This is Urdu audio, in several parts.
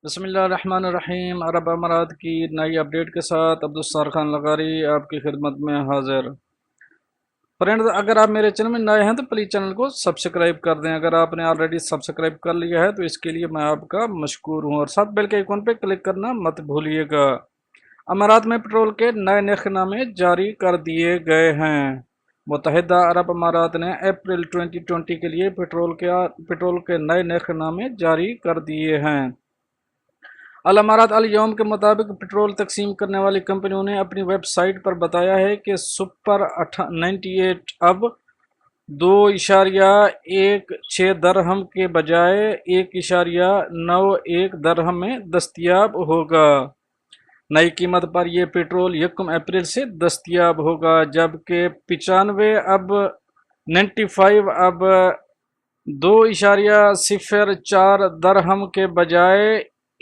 بسم اللہ الرحمن الرحیم۔ عرب امارات کی نئی اپڈیٹ کے ساتھ عبدال لغاری آپ کی خدمت میں حاضر۔ فرینڈز، اگر آپ میرے چینل میں نئے ہیں تو پلیز چینل کو سبسکرائب کر دیں۔ اگر آپ نے آلریڈی سبسکرائب کر لیا ہے تو اس کے لیے میں آپ کا مشکور ہوں، اور ساتھ بیل کے آئیکن پہ کلک کرنا مت بھولیے گا۔ امارات میں پٹرول کے نئے نرخ نامے جاری کر دیے گئے ہیں۔ متحدہ عرب امارات نے اپریل 2020 کے لیے پٹرول کے نئے نرخ نامے جاری کر دیے ہیں۔ الامارات الیوم کے مطابق پٹرول تقسیم کرنے والی کمپنیوں نے اپنی ویب سائٹ پر بتایا ہے کہ سپر 98 اب 2.16 درہم کے بجائے 1.91 درہم میں دستیاب ہوگا۔ نئی قیمت پر یہ پٹرول 1 اپریل سے دستیاب ہوگا، جبکہ 95 اب 2.04 درہم کے بجائے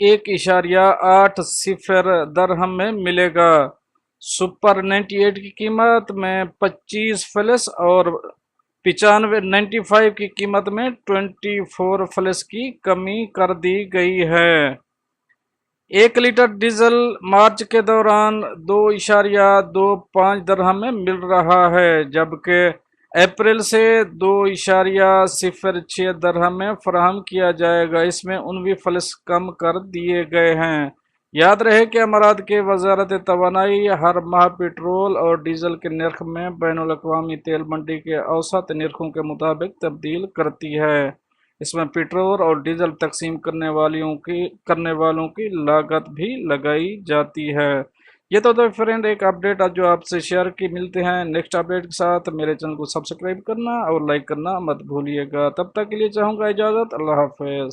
1.80 درہم میں ملے گا۔ سپر 98 کی قیمت میں 25 فلس اور 95 کی قیمت میں 24 فلس کی کمی کر دی گئی ہے۔ 1 لیٹر ڈیزل مارچ کے دوران 2.25 درہم میں مل رہا ہے، جبکہ اپریل سے 2.06 درہم میں فراہم کیا جائے گا۔ اس میں 19 فلس کم کر دیے گئے ہیں۔ یاد رہے کہ امارات کے وزارت توانائی ہر ماہ پٹرول اور ڈیزل کے نرخ میں بین الاقوامی تیل منڈی کے اوسط نرخوں کے مطابق تبدیل کرتی ہے۔ اس میں پٹرول اور ڈیزل تقسیم کرنے والوں کی لاگت بھی لگائی جاتی ہے۔ یہ تو فرینڈ ایک اپڈیٹ جو آپ سے شیئر کی۔ ملتے ہیں نیکسٹ اپڈیٹ کے ساتھ۔ میرے چینل کو سبسکرائب کرنا اور لائک کرنا مت بھولیے گا۔ تب تک کے لیے چاہوں گا اجازت۔ اللہ حافظ۔